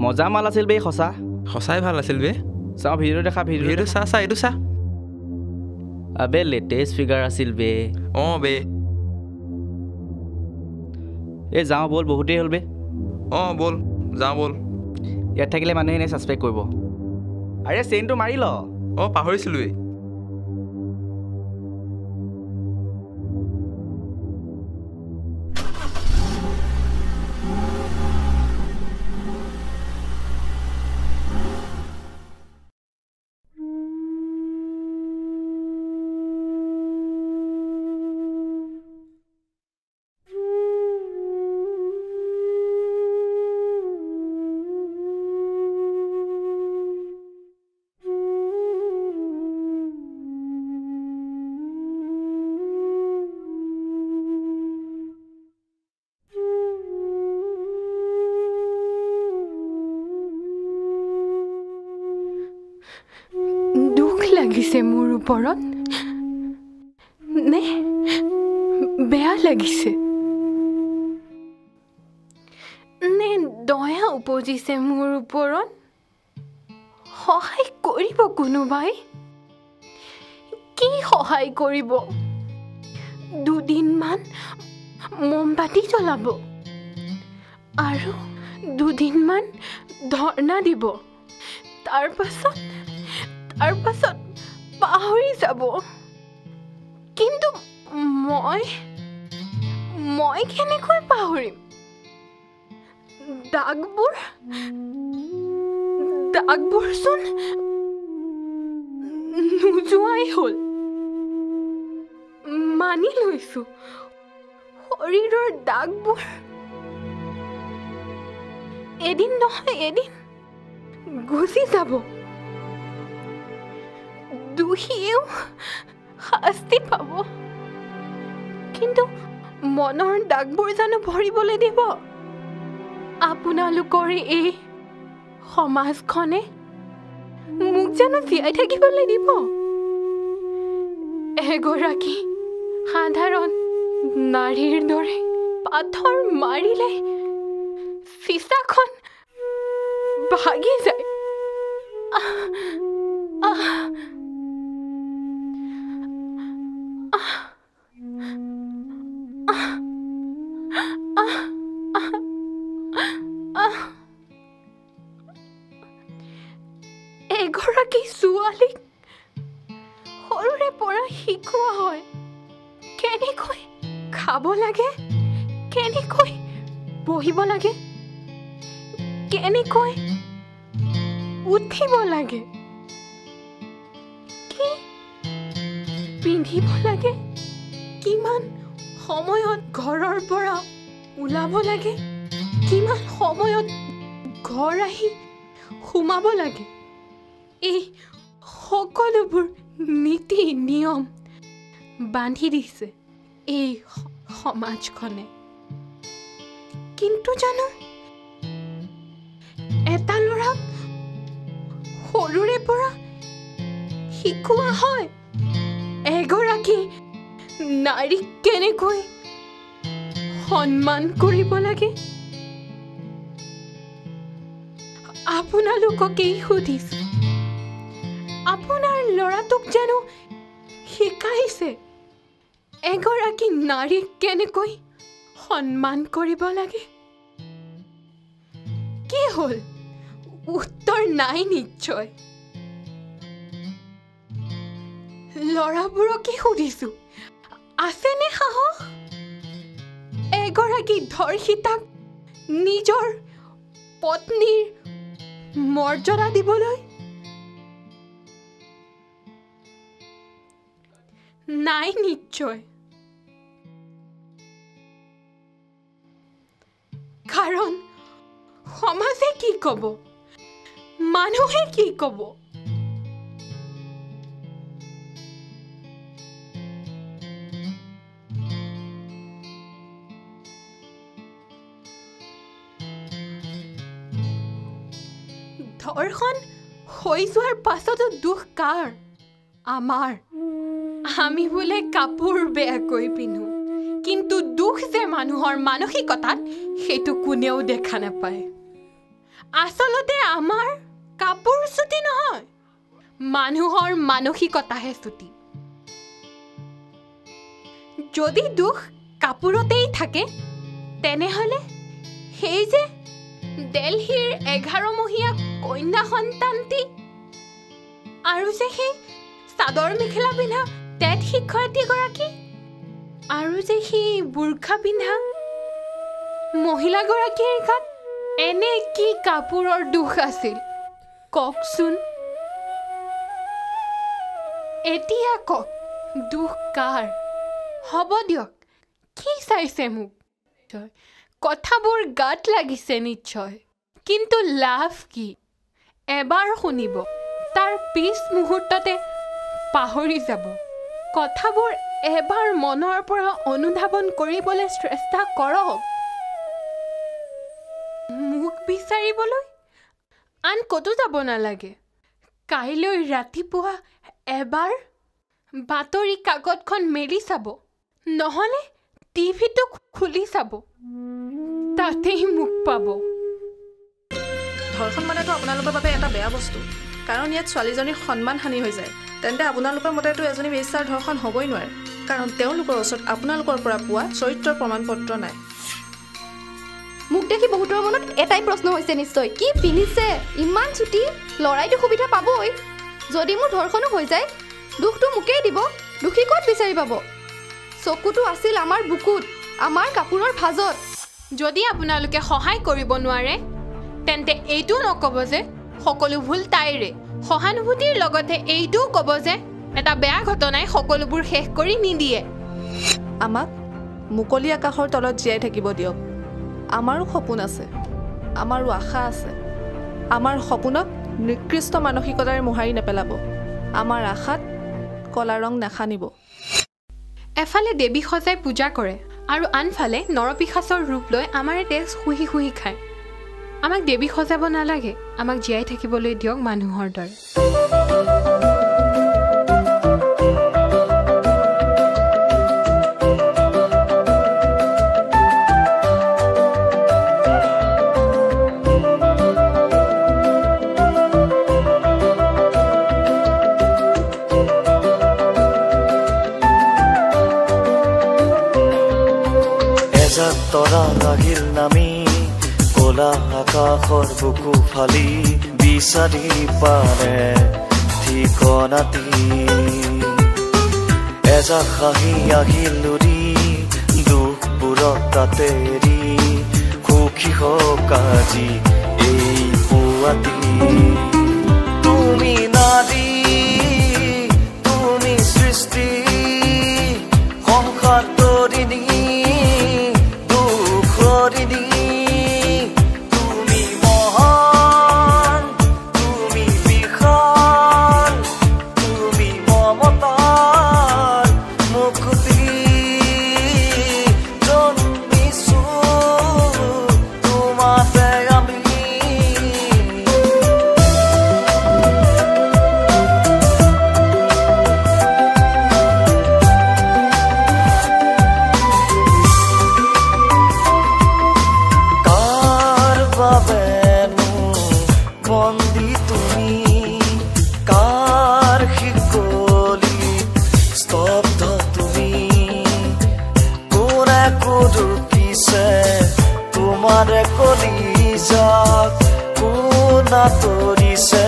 মজা মাল আছিল বে খসা সঁচাই ভাল আছিল বে চাও ভিডিও দেখা ভিডিঅ'টো চা এইটো চা আবে লেটেষ্ট ফিগাৰ আছিল বে বে এই যাওঁ বল বহুতেই হ'ল বে বল যাওঁ বল ইয়াত থাকিলে মানুহে এনেই ছাছপেক্ট কৰিব আৰে চেইনটো মাৰি ল পাহৰিছিলোৱেই দুখ লাগিছে মোৰ ওপৰত নে বেয়া লাগিছে নে দয়া উপজিছে মোৰ ওপৰত সহায় কৰিব কোনোবাই কি সহায় কৰিব দুদিনমান মমবাতি জ্বলাব আৰু দুদিনমান ধৰ্ণা দিব তাৰ পাছত পাহৰি যাব কিন্তু মই কেনেকৈ পাহৰিম দাগবোৰচোন নোযোৱাই হ'ল মানি লৈছো শৰীৰৰ দাগবোৰ এদিন নহয় এদিন গুচি যাব দোষীয়েও শাস্তি পাব কিন্তু মনৰ দাগবোৰ জানো ভৰিবলৈ দিব আপোনালোকৰ এই সমাজখনে মোক জানো জীয়াই থাকিবলৈ দিব এগৰাকী সাধাৰণ নাৰীৰ দৰে পাথৰ মাৰিলে চিচাখন ভাগি যায় এগৰাকী ছোৱালীক সৰুৰে পৰা শিকোৱা হয় কেনেকৈ খাব লাগে কেনেকৈ বহিব লাগে কেনেকৈ উঠিব লাগে কি পিন্ধিব লাগে কিমান সময়ত ঘৰৰ পৰা ওলাব লাগে কিমান সময়ত ঘৰ আহি সোমাব লাগে এই সকলোবোৰ নীতি নিয়ম বান্ধি দিছে এই সমাজখনে কিন্তু জানো এটা ল'ৰাক সৰুৰে পৰা শিকোৱা হয় এগৰাকী নাৰীক কেনেকৈ সন্মান কৰিব লাগে আপোনালোককেই সুধিছো আপোনাৰ ল'ৰাটোক জানো শিকাইছে এগৰাকী নাৰীক কেনেকৈ সন্মান কৰিব লাগে কি হ'ল উত্তৰ নাই নিশ্চয় ল'ৰাবোৰকে সুধিছো আছেনে সাহস এগৰাকী ধৰ্ষিতাক নিজৰ পত্নীৰ মৰ্যাদা দিবলৈ নাই নিশ্চয় কাৰণ সমাজে কি ক'ব মানুহে কি ক'ব ধৰ্ষণ হৈ যোৱাৰ পাছতো দুখ কাৰ আমাৰ আমি বোলে কাপোৰ বেয়াকৈ পিন্ধো কিন্তু দুখ যে মানুহৰ মানসিকতাত সেইটো কোনেও দেখা নাপায় আচলতে আমাৰ কাপোৰ চুটি নহয়, মানুহৰ মানসিকতাহে চুটি। যদি দুখ কাপোৰতেই থাকে তেনেহ'লে সেই যে দিল্লীৰ 11মহীয়া কন্যা সন্তানটি আৰু যে সেই চাদৰ মেখেলা পিন্ধা টেট শিক্ষয়িত্ৰীগৰাকী আৰু যে সেই বুৰ্খা পিন্ধা মহিলাগৰাকীৰ গাত এনে কি কাপোৰৰ দুখ আছিল কওকচোন। এতিয়া কওক দুখ কাৰ? হ'ব দিয়ক, কি চাইছে মোক? কথাবোৰ গাত লাগিছে নিশ্চয়, কিন্তু লাভ কি? এবাৰ শুনিব, তাৰ পিছ মুহূৰ্ততে পাহৰি যাব। কথাবোৰ এবাৰ মনৰ পৰা অনুধাৱন কৰিবলৈ চেষ্টা কৰক। মোক বিচাৰিবলৈ আন ক'তো যাব নালাগে। কাইলৈ ৰাতিপুৱা এবাৰ বাতৰি কাকতখন মেলি চাব, নহ'লে টিভিটো খুলি চাব, তাতেই মোক পাব। ধৰ্ষণ মানেতো আপোনালোকৰ বাবে এটা বেয়া বস্তু, কাৰণ ইয়াত ছোৱালীজনীৰ সন্মান হানি হৈ যায়। তেন্তে আপোনালোকৰ মতেতো এজনী বেশ্যাৰ ধৰ্ষণ হ'বই নোৱাৰে, কাৰণ তেওঁলোকৰ ওচৰত আপোনালোকৰ পৰা পোৱা চৰিত্ৰৰ প্ৰমাণ পত্ৰ নাই। মোক দেখি বহুতৰ মনত এটাই প্ৰশ্ন হৈছে নিশ্চয়, কি পিন্ধিছে ইমান চুটি? ল'ৰাইতো সুবিধা পাবই। যদি মোৰ ধৰ্ষণো হৈ যায় দুখটো মোকেই দিব, দুখী ক'ত বিচাৰি পাব? চকুটো আছিল আমাৰ বুকুত, আমাৰ কাপোৰৰ ভাজত। যদি আপোনালোকে সহায় কৰিব নোৱাৰে তেন্তে এইটো নক'ব যে সকলো ভুল তাইৰে। সহানুভূতিৰ লগতে এইটোও ক'ব যে এটা বেয়া ঘটনাই সকলোবোৰ শেষ কৰি নিদিয়ে। আমাক মুকলি আকাশৰ তলত জীয়াই থাকিব দিয়ক। আমাৰো সপোন আছে, আমাৰো আশা আছে। আমাৰ সপোনক নিকৃষ্ট মানসিকতাৰে মোহাৰি নেপেলাব, আমাৰ আশাত কলা ৰং নাখানিব। এফালে দেৱী সজাই পূজা কৰে আৰু আনফালে নৰপিশাচৰ ৰূপ লৈ আমাৰে তেজ শুহি শুহি খায়। আমাক দেৱী সজাব নালাগে, আমাক জীয়াই থাকিবলৈ দিয়ক মানুহৰ দৰে। তৰা লাগিল নামি কলা আকাশৰ বুকু ফালি বিচাৰি পাৰে ঠিকনাটি। এজাক হাঁহি আহিল লুৰি দুখবোৰক তাতে এৰি সুখী হওক আজি এই পুৱাটি। তুমি নাৰী, তুমি সৃষ্টি সংসাৰ তৰিণী তুমি মহান, তুমি বিশাল, তুমি মমতাৰ মুকুতি। জন্মিছো তোমাতে আমি। বন্দী তুমি কাৰ শিকলি স্তব্ধ তুমি কোনে কোদুৰ পিছে তোমাৰে কলিজাক কোনা তৰিছে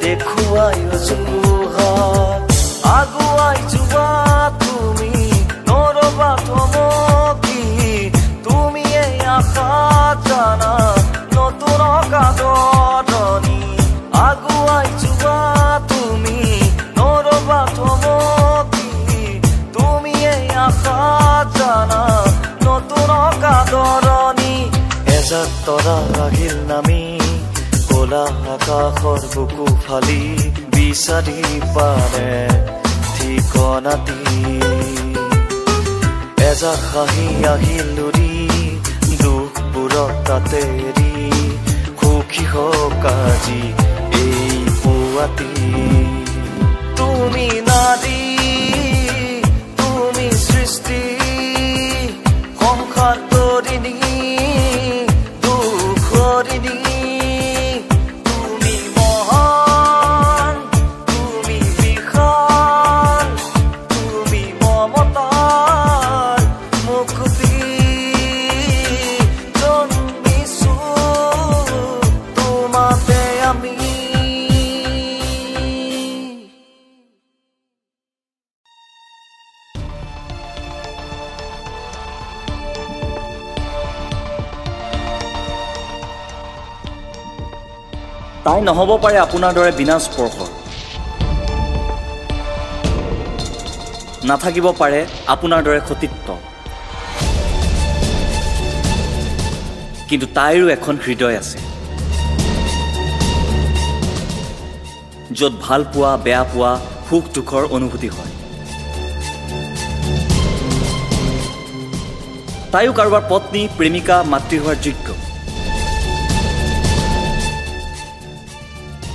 দেখুৱাই অজুহাত। আগুৱাই যোৱা তুমি নৰবা থমকি, তুমি এই আশা জানা নতুন কাদনী। আগুৱাই যোৱা তুমি নৰবা থমকি, তুমি এই আশা জানা নতুন কাদনী। এজাক তৰা আহিল নামি কলা আকাশৰ বুকু ফালি বিচাৰি পাৰে ঠিকনাটি। এজাক হাঁহি আহিল লুৰি দুখবোৰক তাতে এৰি সুখী হওক আজি এই পুৱাটি। তুমি নাৰী, তুমি সৃষ্টি সংসাৰ তৰিণী দুখৰিণী। তাই নহ'ব পাৰে আপোনাৰ দৰে বিনা স্পৰ্শৰ। নাথাকিব পাৰে আপোনাৰ দৰে সতীত্ব। কিন্তু তাইৰো এখন হৃদয় আছে, য'ত ভাল পোৱা, বেয়া পোৱা, সুখ দুখৰ অনুভূতি হয়। তাইও কাৰোবাৰ পত্নী, প্ৰেমিকা, মাতৃ হোৱাৰ যোগ্য।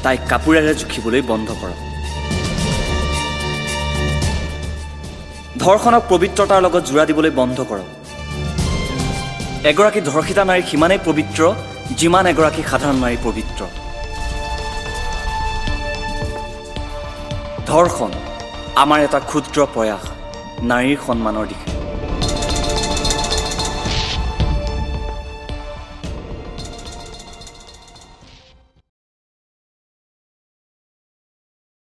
তাইক কাপোৰেৰে জুখিবলৈ বন্ধ কৰক। ধৰ্ষণক পবিত্ৰতাৰ লগত জোৰা দিবলৈ বন্ধ কৰক। এগৰাকী ধৰ্ষিতা নাৰী সিমানেই পবিত্ৰ যিমান এগৰাকী সাধাৰণ নাৰী পবিত্ৰ। ধৰ্ষণ আমাৰ এটা ক্ষুদ্ৰ প্ৰয়াস নাৰীৰ সন্মানৰ দিশে।